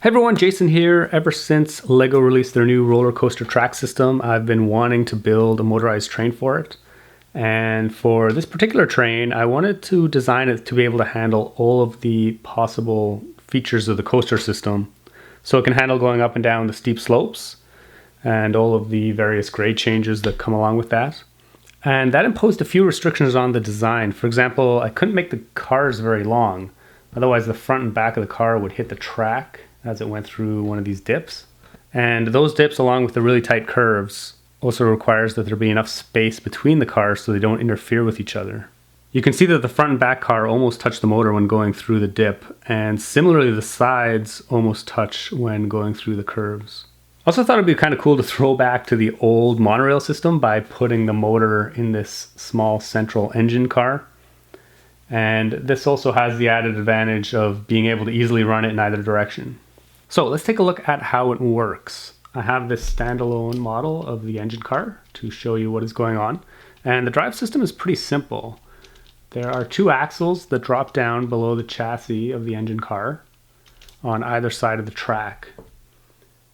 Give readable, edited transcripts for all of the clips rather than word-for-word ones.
everyone, Jason here. Ever since LEGO released their new roller coaster track system, I've been wanting to build a motorized train for it. And for this particular train, I wanted to design it to be able to handle all of the possible features of the coaster system. So it can handle going up and down the steep slopes and all of the various grade changes that come along with that. And that imposed a few restrictions on the design. For example, I couldn't make the cars very long. Otherwise, the front and back of the car would hit the track as it went through one of these dips. And those dips, along with the really tight curves, also requires that there be enough space between the cars so they don't interfere with each other. You can see that the front and back car almost touch the motor when going through the dip, and similarly the sides almost touch when going through the curves. I also thought it'd be kind of cool to throw back to the old monorail system by putting the motor in this small central engine car. And this also has the added advantage of being able to easily run it in either direction. So let's take a look at how it works. I have this standalone model of the engine car to show you what is going on. And the drive system is pretty simple. There are two axles that drop down below the chassis of the engine car on either side of the track.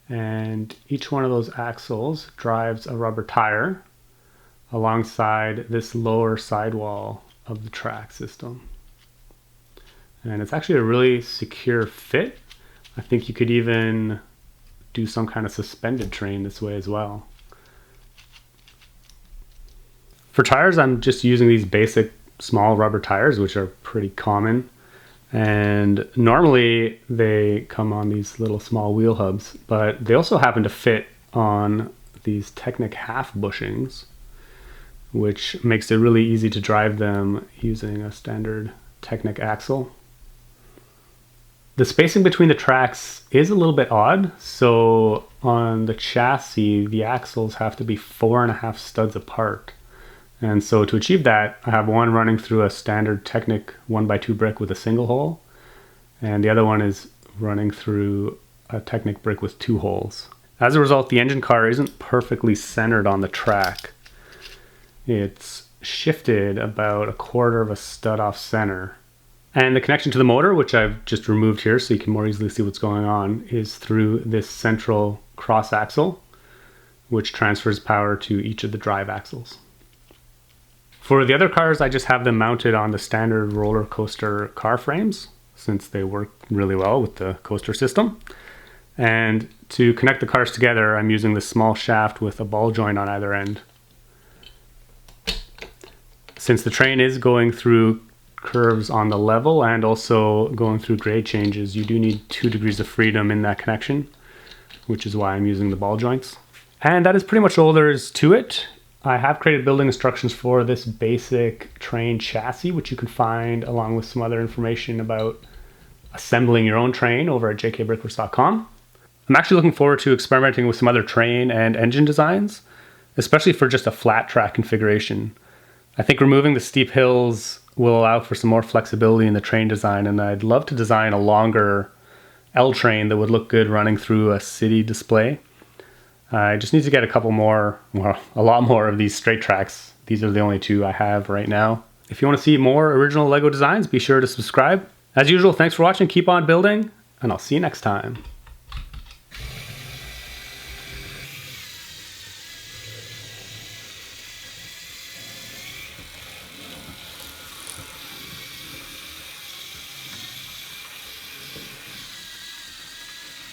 And each one of those axles drives a rubber tire alongside this lower sidewall of the track system. And it's actually a really secure fit. I think you could even do some kind of suspended train this way as well. For tires, I'm just using these basic small rubber tires, which are pretty common. And normally they come on these little small wheel hubs, but they also happen to fit on these Technic half bushings, which makes it really easy to drive them using a standard Technic axle. The spacing between the tracks is a little bit odd. So on the chassis, the axles have to be 4.5 studs apart. And so to achieve that, I have one running through a standard Technic 1x2 brick with a single hole, and the other one is running through a Technic brick with 2 holes. As a result, the engine car isn't perfectly centered on the track. It's shifted about 1/4 of a stud off center. And the connection to the motor, which I've just removed here so you can more easily see what's going on, is through this central cross axle, which transfers power to each of the drive axles. For the other cars, I just have them mounted on the standard roller coaster car frames, since they work really well with the coaster system. And to connect the cars together, I'm using this small shaft with a ball joint on either end. Since the train is going through curves on the level and also going through grade changes, you do need 2 degrees of freedom in that connection, which is why I'm using the ball joints. And that is pretty much all there is to it. I have created building instructions for this basic train chassis, which you can find along with some other information about assembling your own train over at jkbrickworks.com. I'm actually looking forward to experimenting with some other train and engine designs, especially for just a flat track configuration. I think removing the steep hills will allow for some more flexibility in the train design, and I'd love to design a longer L train that would look good running through a city display. I just need to get a lot more of these straight tracks. These are the only 2 I have right now. If you want to see more original LEGO designs, be sure to subscribe. As usual, thanks for watching, keep on building, and I'll see you next time.